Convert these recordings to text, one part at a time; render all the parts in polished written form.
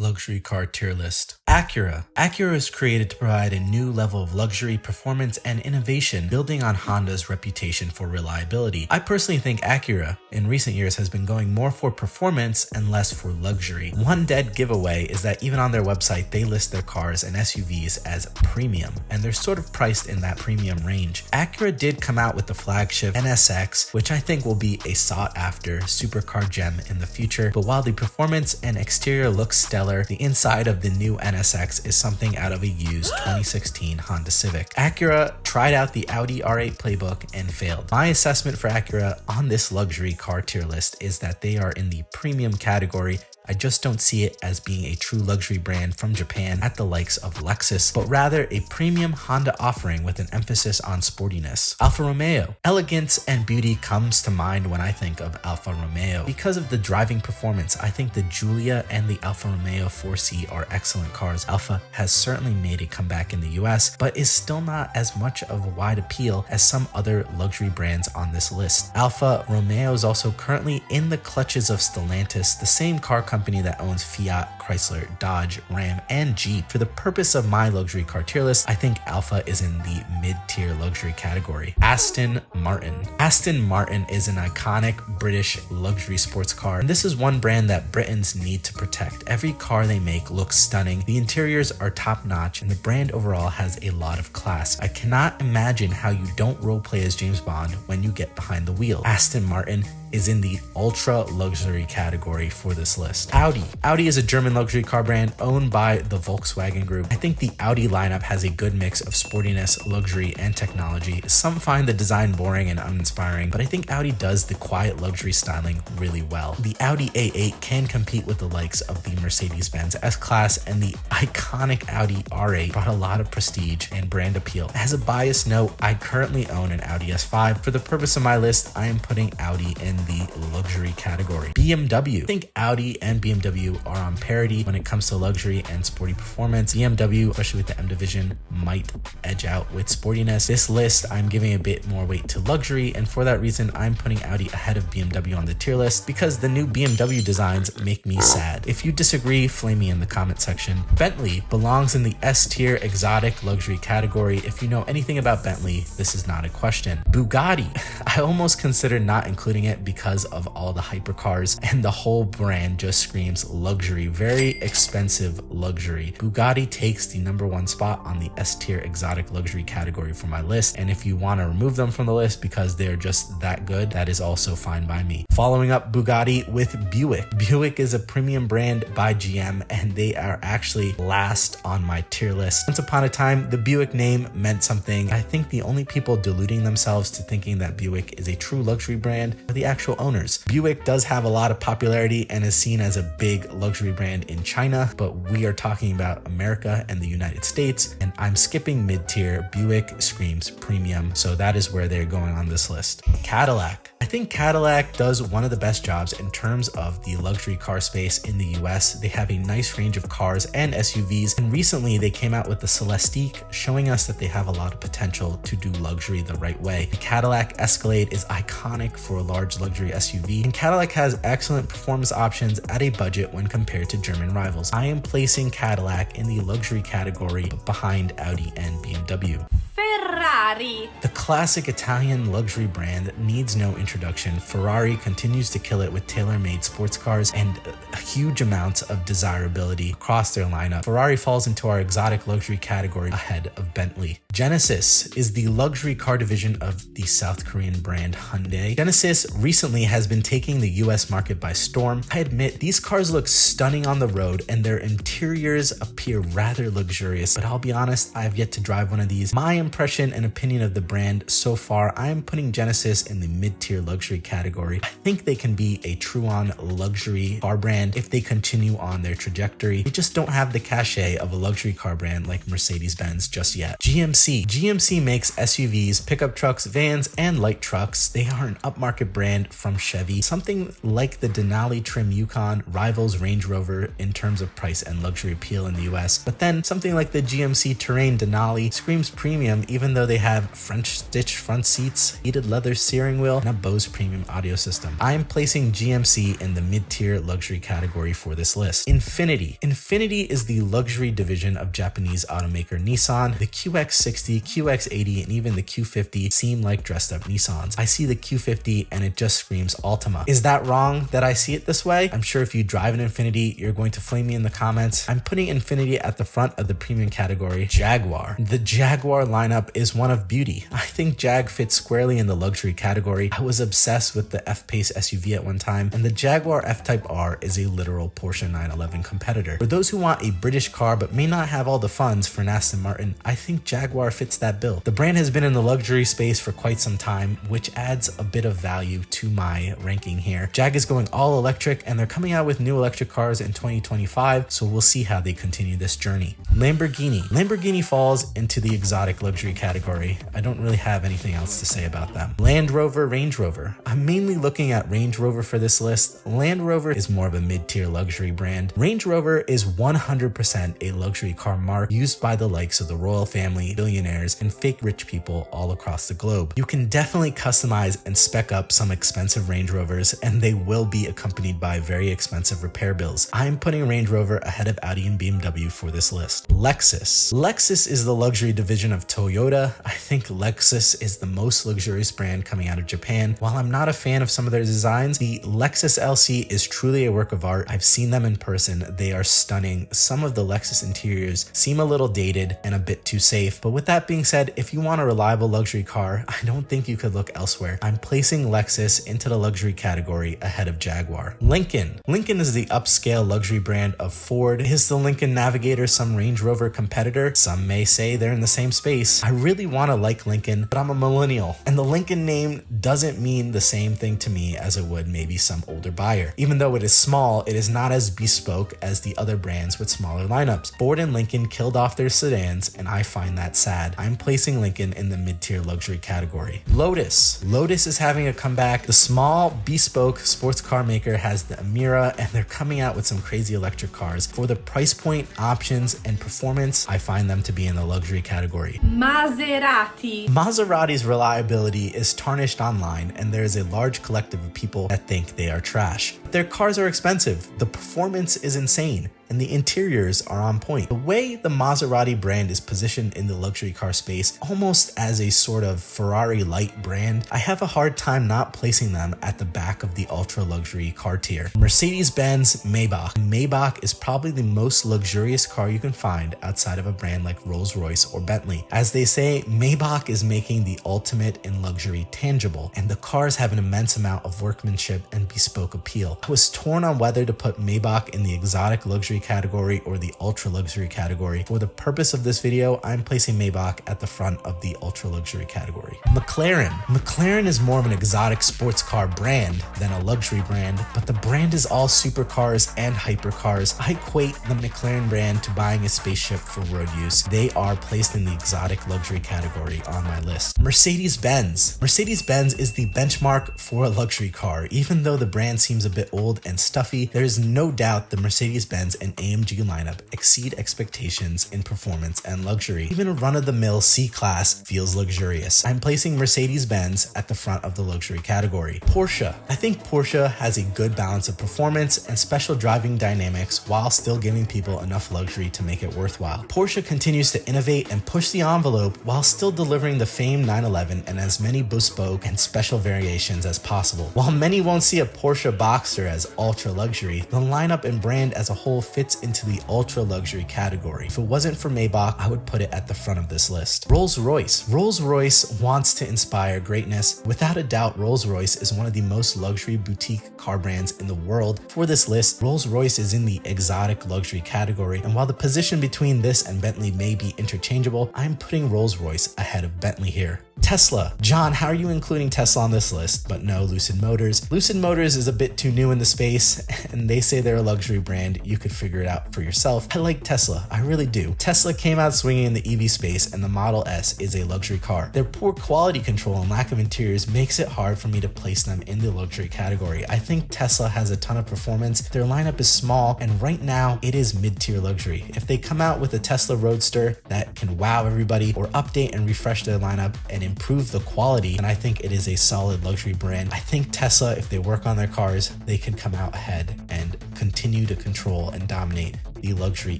Luxury car tier list. Acura. Acura is created to provide a new level of luxury, performance, and innovation, building on Honda's reputation for reliability. I personally think Acura in recent years has been going more for performance and less for luxury. One dead giveaway is that even on their website, they list their cars and SUVs as premium, and they're sort of priced in that premium range. Acura did come out with the flagship NSX, which I think will be a sought-after supercar gem in the future, but while the performance and exterior look stellar, the inside of the new NSX is something out of a used 2016 Honda Civic. Acura tried out the Audi R8 playbook and failed. My assessment for Acura on this luxury car tier list is that they are in the premium category. I just don't see it as being a true luxury brand from Japan at the likes of Lexus, but rather a premium Honda offering with an emphasis on sportiness. Alfa Romeo. Elegance and beauty comes to mind when I think of Alfa Romeo. Because of the driving performance, I think the Giulia and the Alfa Romeo 4C are excellent cars. Alfa has certainly made a comeback in the US, but is still not as much of a wide appeal as some other luxury brands on this list. Alfa Romeo is also currently in the clutches of Stellantis, the same car company that owns Fiat, Chrysler, Dodge, Ram, and Jeep. For the purpose of my luxury car tier list, I think Alfa is in the mid-tier luxury category. Aston Martin. Aston Martin is an iconic British luxury sports car, and this is one brand that Britons need to protect. Every car they make looks stunning, the interiors are top-notch, and the brand overall has a lot of class. I cannot imagine how you don't roleplay as James Bond when you get behind the wheel. Aston Martin is in the ultra luxury category for this list. Audi. Audi is a German luxury car brand owned by the Volkswagen Group. I think the Audi lineup has a good mix of sportiness, luxury, and technology. Some find the design boring and uninspiring, but I think Audi does the quiet luxury styling really well. The Audi A8 can compete with the likes of the Mercedes-Benz S-Class, and the iconic Audi R8 brought a lot of prestige and brand appeal. As a biased note, I currently own an Audi S5. For the purpose of my list, I am putting Audi in the luxury category. BMW. I think Audi and BMW are on parity when it comes to luxury and sporty performance. BMW, especially with the M division, might edge out with sportiness. This list, I'm giving a bit more weight to luxury, and for that reason, I'm putting Audi ahead of BMW on the tier list because the new BMW designs make me sad. If you disagree, flame me in the comment section. Bentley belongs in the S tier exotic luxury category. If you know anything about Bentley, this is not a question. Bugatti. I almost considered not including it because of all the hypercars, and the whole brand just screams luxury, very expensive luxury. Bugatti takes the #1 spot on the S tier exotic luxury category for my list, and if you want to remove them from the list because they're just that good, that is also fine by me. Following up Bugatti with Buick. Buick is a premium brand by GM, and they are actually last on my tier list. Once upon a time, the Buick name meant something. I think the only people deluding themselves to thinking that Buick is a true luxury brand are the actual owners. Buick does have a lot of popularity and is seen as a big luxury brand in China, but we are talking about America and the United States, and I'm skipping mid-tier. Buick screams premium, so that is where they're going on this list. Cadillac. I think Cadillac does one of the best jobs in terms of the luxury car space in the US. They have a nice range of cars and SUVs, and recently they came out with the Celestiq, showing us that they have a lot of potential to do luxury the right way. The Cadillac Escalade is iconic for a large luxury SUV, and Cadillac has excellent performance options at a budget when compared to German rivals. I am placing Cadillac in the luxury category, but behind Audi and BMW. Ferrari. The classic Italian luxury brand needs no introduction. Ferrari continues to kill it with tailor-made sports cars and huge amounts of desirability across their lineup. Ferrari falls into our exotic luxury category ahead of Bentley. Genesis is the luxury car division of the South Korean brand Hyundai. Genesis recently has been taking the US market by storm. I admit these cars look stunning on the road and their interiors appear rather luxurious, but I'll be honest, I have yet to drive one of these. My impression and opinion of the brand so far, I am putting Genesis in the mid-tier luxury category. I think they can be a true-on luxury car brand if they continue on their trajectory. They just don't have the cachet of a luxury car brand like Mercedes-Benz just yet. GMC makes SUVs, pickup trucks, vans, and light trucks. They are an upmarket brand from Chevy. Something like the Denali trim Yukon rivals Range Rover in terms of price and luxury appeal in the US, but then something like the GMC Terrain Denali screams premium even though though they have French stitch front seats, heated leather steering wheel, and a Bose premium audio system. I am placing GMC in the mid-tier luxury category for this list. Infiniti. Infiniti is the luxury division of Japanese automaker Nissan. The QX60, QX80, and even the Q50 seem like dressed up Nissans. I see the Q50 and it just screams Altima. Is that wrong that I see it this way? I'm sure if you drive an Infiniti, you're going to flame me in the comments. I'm putting Infiniti at the front of the premium category. Jaguar. The Jaguar lineup is one of beauty. I think Jag fits squarely in the luxury category. I was obsessed with the F-Pace SUV at one time, and the Jaguar F-Type R is a literal Porsche 911 competitor. For those who want a British car but may not have all the funds for an Aston Martin, I think Jaguar fits that bill. The brand has been in the luxury space for quite some time, which adds a bit of value to my ranking here. Jag is going all electric, and they're coming out with new electric cars in 2025, so we'll see how they continue this journey. Lamborghini. Lamborghini falls into the exotic luxury category. I don't really have anything else to say about them. Land Rover, Range Rover. I'm mainly looking at Range Rover for this list. Land Rover is more of a mid-tier luxury brand. Range Rover is 100% a luxury car mark used by the likes of the royal family, billionaires, and fake rich people all across the globe. You can definitely customize and spec up some expensive Range Rovers, and they will be accompanied by very expensive repair bills. I'm putting Range Rover ahead of Audi and BMW for this list. Lexus. Lexus is the luxury division of Toyota. I think Lexus is the most luxurious brand coming out of Japan. While I'm not a fan of some of their designs, the Lexus LC is truly a work of art. I've seen them in person. They are stunning. Some of the Lexus interiors seem a little dated and a bit too safe. But with that being said, if you want a reliable luxury car, I don't think you could look elsewhere. I'm placing Lexus into the luxury category ahead of Jaguar. Lincoln. Lincoln is the upscale luxury brand of Ford. Is the Lincoln Navigator some Range Rover competitor? Some may say they're in the same space. I really want to like Lincoln, but I'm a millennial, and the Lincoln name doesn't mean the same thing to me as it would maybe some older buyer. Even though it is small, it is not as bespoke as the other brands with smaller lineups. Ford and Lincoln killed off their sedans, and I find that sad. I'm placing Lincoln in the mid-tier luxury category. Lotus. Lotus is having a comeback. The small, bespoke sports car maker has the Emira, and they're coming out with some crazy electric cars. For the price point, options, and performance, I find them to be in the luxury category. Maserati. Maserati's reliability is tarnished online, and there is a large collective of people that think they are trash. Their cars are expensive, the performance is insane, and the interiors are on point. The way the Maserati brand is positioned in the luxury car space, almost as a sort of Ferrari light brand, I have a hard time not placing them at the back of the ultra luxury car tier. Mercedes-Benz Maybach. Maybach is probably the most luxurious car you can find outside of a brand like Rolls-Royce or Bentley. As they say, Maybach is making the ultimate in luxury tangible, and the cars have an immense amount of workmanship and bespoke appeal. I was torn on whether to put Maybach in the exotic luxury category or the ultra luxury category. For the purpose of this video, I'm placing Maybach at the front of the ultra luxury category. McLaren. McLaren is more of an exotic sports car brand than a luxury brand, but the brand is all supercars and hypercars. I equate the McLaren brand to buying a spaceship for road use. They are placed in the exotic luxury category on my list. Mercedes-Benz. Mercedes-Benz is the benchmark for a luxury car. Even though the brand seems a bit old and stuffy, there is no doubt the Mercedes-Benz and AMG lineup exceed expectations in performance and luxury. Even a run-of-the-mill C-Class feels luxurious. I'm placing Mercedes-Benz at the front of the luxury category. Porsche. I think Porsche has a good balance of performance and special driving dynamics while still giving people enough luxury to make it worthwhile. Porsche continues to innovate and push the envelope while still delivering the famed 911 and as many bespoke and special variations as possible. While many won't see a Porsche Boxster as ultra luxury, the lineup and brand as a whole fits into the ultra luxury category. If it wasn't for Maybach, I would put it at the front of this list. Rolls-Royce. Rolls-Royce wants to inspire greatness. Without a doubt, Rolls-Royce is one of the most luxury boutique car brands in the world. For this list, Rolls-Royce is in the exotic luxury category, and while the position between this and Bentley may be interchangeable, I'm putting Rolls-Royce ahead of Bentley here. Tesla. John, how are you including Tesla on this list? But no, Lucid Motors. Lucid Motors is a bit too new in the space, and they say they're a luxury brand. You could figure it out for yourself. I like Tesla, I really do. Tesla came out swinging in the EV space, and the Model S is a luxury car. Their poor quality control and lack of interiors makes it hard for me to place them in the luxury category. I think Tesla has a ton of performance, their lineup is small, and right now it is mid-tier luxury. If they come out with a Tesla Roadster that can wow everybody, or update and refresh their lineup and improve the quality, then I think it is a solid luxury brand. I think Tesla, if they work on their cars, they can come out ahead and continue to control and dominate the luxury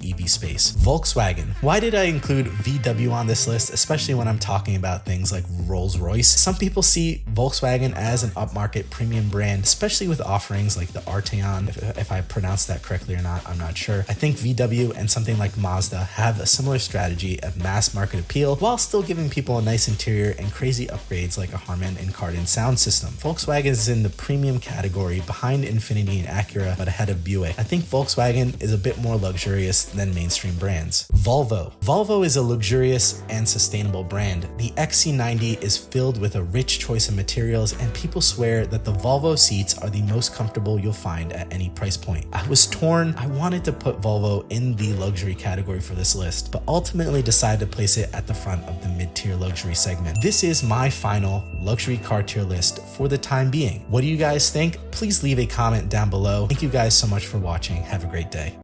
EV space. Volkswagen. Why did I include VW on this list, especially when I'm talking about things like Rolls-Royce? Some people see Volkswagen as an upmarket premium brand, especially with offerings like the Arteon. If I pronounced that correctly or not, I'm not sure. I think VW and something like Mazda have a similar strategy of mass market appeal while still giving people a nice interior and crazy upgrades like a Harman and Kardon sound system. Volkswagen is in the premium category behind Infiniti and Acura, but ahead of Buick. I think Volkswagen is a bit more luxurious than mainstream brands. Volvo. Volvo is a luxurious and sustainable brand. The XC90 is filled with a rich choice of materials, and people swear that the Volvo seats are the most comfortable you'll find at any price point. I was torn. I wanted to put Volvo in the luxury category for this list, but ultimately decided to place it at the front of the mid-tier luxury segment. This is my final luxury car tier list for the time being. What do you guys think? Please leave a comment down below. Thank you guys so much for watching. Have a great day.